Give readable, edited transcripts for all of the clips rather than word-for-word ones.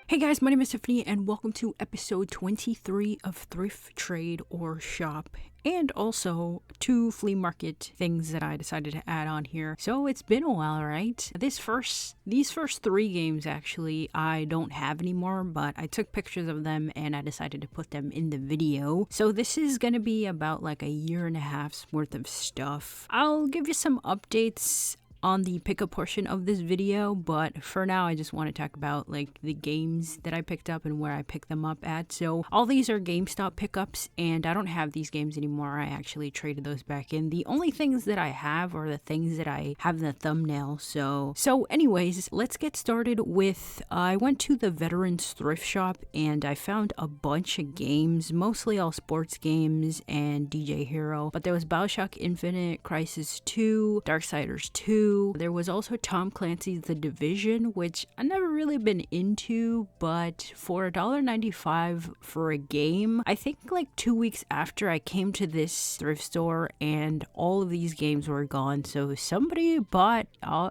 Hey guys, my name is Tiffany and welcome to episode 23 of Thrift, Trade, or Shop, and also 2 flea market things that I decided to add on here. So it's been a while, right? These first 3 games actually I don't have anymore, but I took pictures of them and I decided to put them in the video. So this is gonna be about like a year and a half's worth of stuff. I'll give you some updates on the pickup portion of this video, but for now I just want to talk about like the games that I picked up and where I picked them up at. So all these are Gamestop pickups and I don't have these games anymore. I actually traded those back in. The only things that I have are the things that I have in the thumbnail. So anyways, let's get started with I went to the Veterans Thrift Shop and I found a bunch of games, mostly all sports games and DJ Hero, but there was BioShock Infinite, Crisis 2, Darksiders 2. There was also Tom Clancy's The Division, which I never really been into, but for $1.95 for a game, I think like 2 weeks after I came to this thrift store and all of these games were gone. So somebody bought,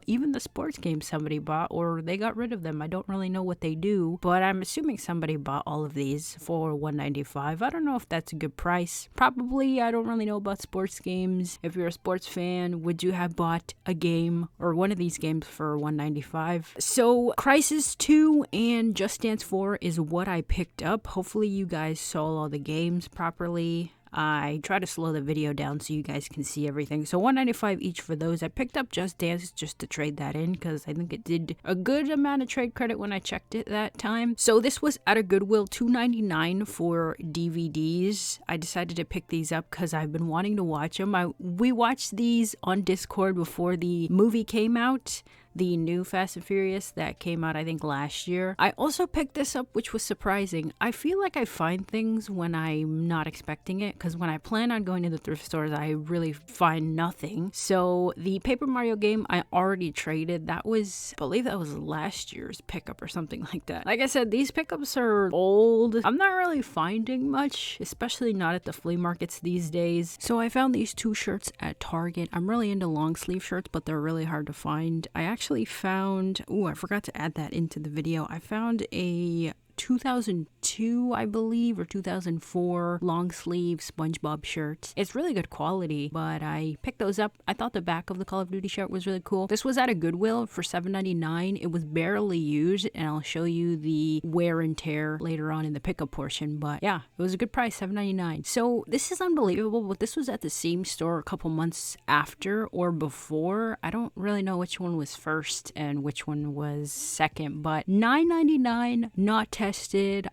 even the sports games somebody bought, or they got rid of them. I don't really know what they do, but I'm assuming somebody bought all of these for $1.95. I don't know if that's a good price. Probably. I don't really know about sports games. If you're a sports fan, would you have bought a game or one of these games for $1.95? So Crisis 2 and Just Dance 4 is what I picked up. Hopefully you guys saw all the games properly. I try to slow the video down so you guys can see everything. So $1.95 each for those. I picked up Just Dance just to trade that in because I think it did a good amount of trade credit when I checked it that time. So this was at a Goodwill, $2.99 for DVDs. I decided to pick these up because I've been wanting to watch them. We watched these on Discord before the movie came out. The new Fast and Furious that came out I think last year. I also picked this up, which was surprising. I feel like I find things when I'm not expecting it, because when I plan on going to the thrift stores I really find nothing. So the Paper Mario game I already traded. That was, I believe that was last year's pickup or something like that. Like I said, these pickups are old. I'm not really finding much, especially not at the flea markets these days. So I found these 2 shirts at Target. I'm really into long sleeve shirts, but they're really hard to find. I actually found, I forgot to add that into the video. I found a 2002, I believe, or 2004 long sleeve SpongeBob shirts. It's really good quality, but I picked those up. I thought the back of the Call of Duty shirt was really cool. This was at a Goodwill for $7.99. It was barely used, and I'll show you the wear and tear later on in the pickup portion, but yeah, it was a good price, $7.99. So this is unbelievable, but this was at the same store a couple months after or before. I don't really know which one was first and which one was second, but $9.99, not tested.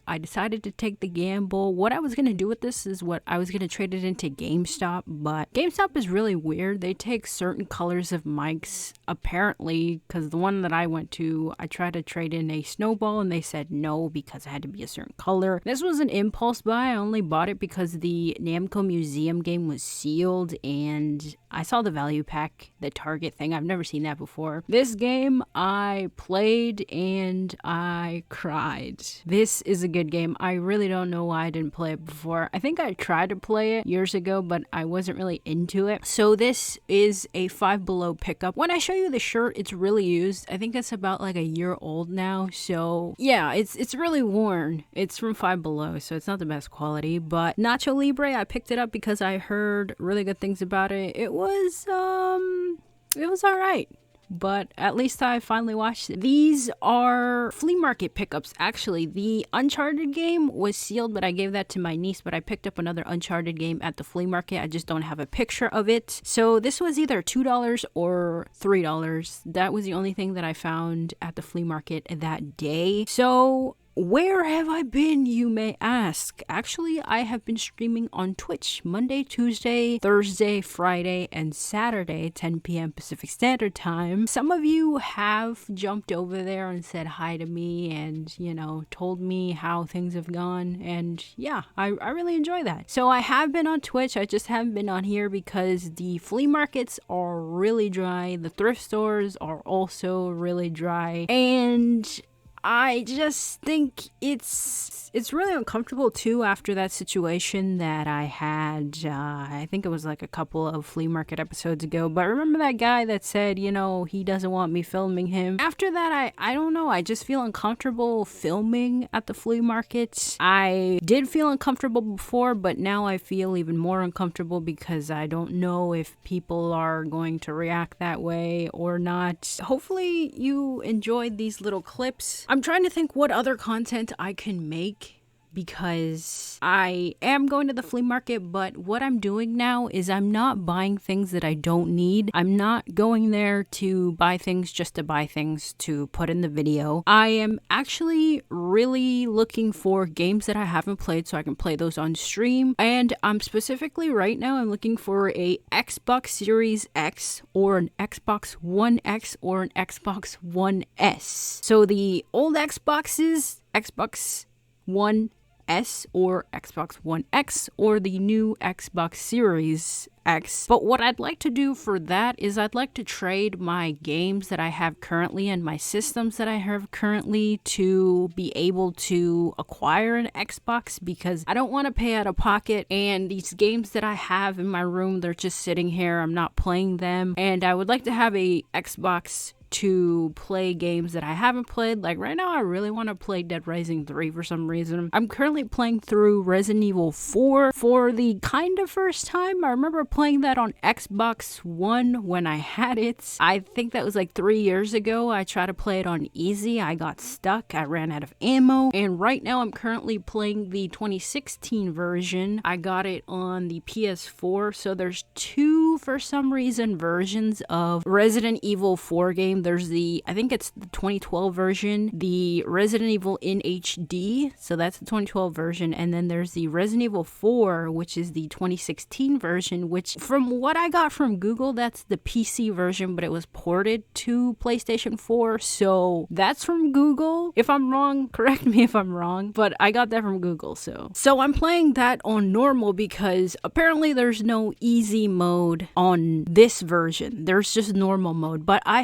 I decided to take the gamble. What I was going to do with this is I was going to trade it into GameStop, but GameStop is really weird. They take certain colors of mics, apparently, because the one that I went to, I tried to trade in a snowball and they said no because it had to be a certain color. This was an impulse buy. I only bought it because the Namco Museum game was sealed and I saw the value pack, the Target thing. I've never seen that before. This game I played and I cried. This is a good game. I really don't know why I didn't play it before. I think I tried to play it years ago, but I wasn't really into it. So this is a Five Below pickup. When I show you the shirt, it's really used. I think it's about like a year old now. So yeah, it's really worn. It's from Five Below, so it's not the best quality. But Nacho Libre, I picked it up because I heard really good things about it. It was all right. But at least I finally watched it. These are flea market pickups. Actually, the Uncharted game was sealed, but I gave that to my niece. But I picked up another Uncharted game at the flea market. I just don't have a picture of it. So this was either $2 or $3. That was the only thing that I found at the flea market that day. So where have I been, you may ask? Actually, I have been streaming on Twitch Monday, Tuesday, Thursday, Friday, and Saturday, 10 p.m. Pacific Standard Time. Some of you have jumped over there and said hi to me and, told me how things have gone. And yeah, I really enjoy that. So I have been on Twitch. I just haven't been on here because the flea markets are really dry. The thrift stores are also really dry. And I just think it's really uncomfortable too after that situation that I had. I think it was like a couple of flea market episodes ago, but remember that guy that said, he doesn't want me filming him? After that, I don't know, I just feel uncomfortable filming at the flea market. I did feel uncomfortable before, but now I feel even more uncomfortable because I don't know if people are going to react that way or not. Hopefully you enjoyed these little clips. I'm trying to think what other content I can make, because I am going to the flea market, but what I'm doing now is I'm not buying things that I don't need. I'm not going there to buy things just to buy things to put in the video. I am actually really looking for games that I haven't played so I can play those on stream. And I'm specifically right now, I'm looking for a Xbox Series X or an Xbox One X or an Xbox One S. So the old Xboxes, Xbox One S or Xbox One X, or the new Xbox Series X. But what I'd like to do for that is I'd like to trade my games that I have currently and my systems that I have currently to be able to acquire an Xbox, because I don't want to pay out of pocket, and these games that I have in my room, they're just sitting here. I'm not playing them, and I would like to have a Xbox to play games that I haven't played. Like right now, I really want to play Dead Rising 3 for some reason. I'm currently playing through Resident Evil 4 for the kind of first time. I remember playing that on Xbox One when I had it. I think that was like 3 years ago. I tried to play it on easy. I got stuck. I ran out of ammo. And right now, I'm currently playing the 2016 version. I got it on the PS4. So there's two, for some reason, versions of Resident Evil 4 game. There's I think it's the 2012 version, the Resident Evil in HD, so that's the 2012 version, and then there's the Resident Evil 4, which is the 2016 version, which from what I got from Google, that's the PC version, but it was ported to PlayStation 4, so that's from Google. If I'm wrong, correct me if I'm wrong, but I got that from Google, so I'm playing that on normal because apparently there's no easy mode on this version. There's just normal mode, but I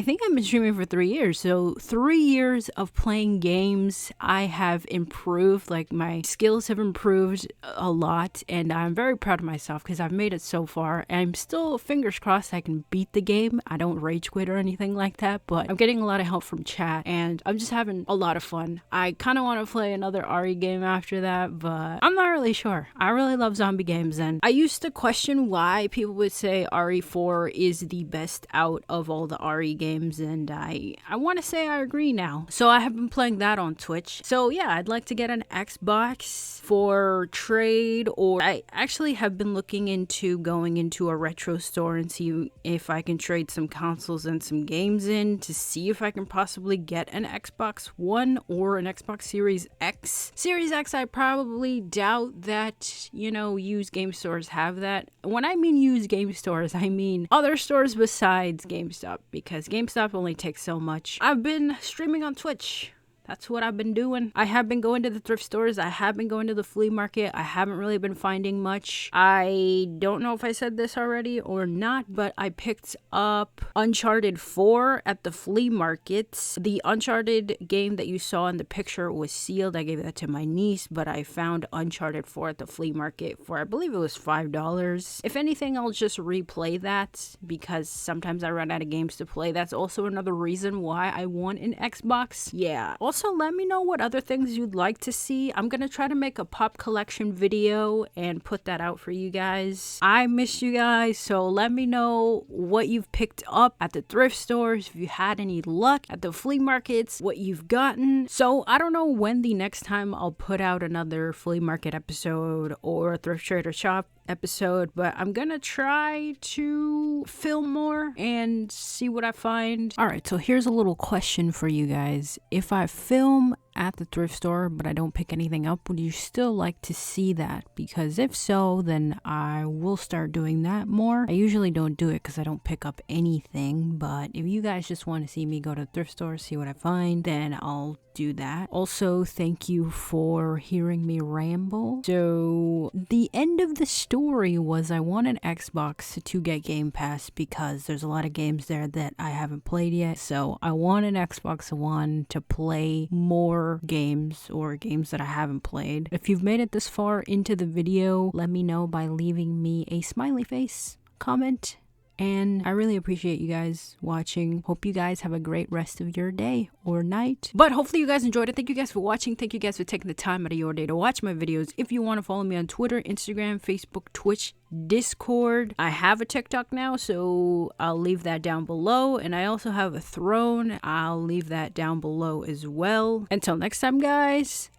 think I've been streaming for 3 years, so 3 years of playing games, I have improved. Like, my skills have improved a lot, and I'm very proud of myself because I've made it so far. And I'm still, fingers crossed, I can beat the game. I don't rage quit or anything like that, but I'm getting a lot of help from chat, and I'm just having a lot of fun. I kind of want to play another RE game after that, but I'm not really sure. I really love zombie games, and I used to question why people would say RE4 is the best out of all the RE games, and I want to say I agree now. So I have been playing that on Twitch. So yeah, I'd like to get an Xbox for trade, or I actually have been looking into going into a retro store and see if I can trade some consoles and some games in to see if I can possibly get an Xbox One or an Xbox Series X. Series X, I probably doubt that, used game stores have that. When I mean used game stores, I mean other stores besides GameStop, because GameStop only takes so much. I've been streaming on Twitch. That's what I've been doing. I have been going to the thrift stores. I have been going to the flea market. I haven't really been finding much. I don't know if I said this already or not, but I picked up Uncharted 4 at the flea market. The Uncharted game that you saw in the picture was sealed. I gave that to my niece, but I found Uncharted 4 at the flea market for, I believe it was $5. If anything, I'll just replay that because sometimes I run out of games to play. That's also another reason why I want an Xbox. Yeah. Also, let me know what other things you'd like to see. I'm gonna try to make a pop collection video and put that out for you guys. I miss you guys, so let me know what you've picked up at the thrift stores, if you had any luck at the flea markets, what you've gotten. So I don't know when the next time I'll put out another flea market episode or a thrift trader shop episode, but I'm gonna try to film more and see what I find. Alright, so here's a little question for you guys. If I film at the thrift store but I don't pick anything up, would you still like to see that? Because if so, then I will start doing that more. I usually don't do it because I don't pick up anything, but if you guys just want to see me go to the thrift store, see what I find, then I'll do that. Also, thank you for hearing me ramble. So the end of the story was I want an Xbox to get Game Pass because there's a lot of games there that I haven't played yet. So I want an Xbox One to play more games or games that I haven't played. If you've made it this far into the video, let me know by leaving me a smiley face comment. And I really appreciate you guys watching. Hope you guys have a great rest of your day or night. But hopefully you guys enjoyed it. Thank you guys for watching. Thank you guys for taking the time out of your day to watch my videos. If you want to follow me on Twitter, Instagram, Facebook, Twitch, Discord. I have a TikTok now, so I'll leave that down below. And I also have a Throne. I'll leave that down below as well. Until next time, guys,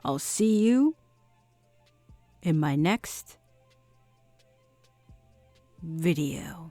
I'll see you in my next video.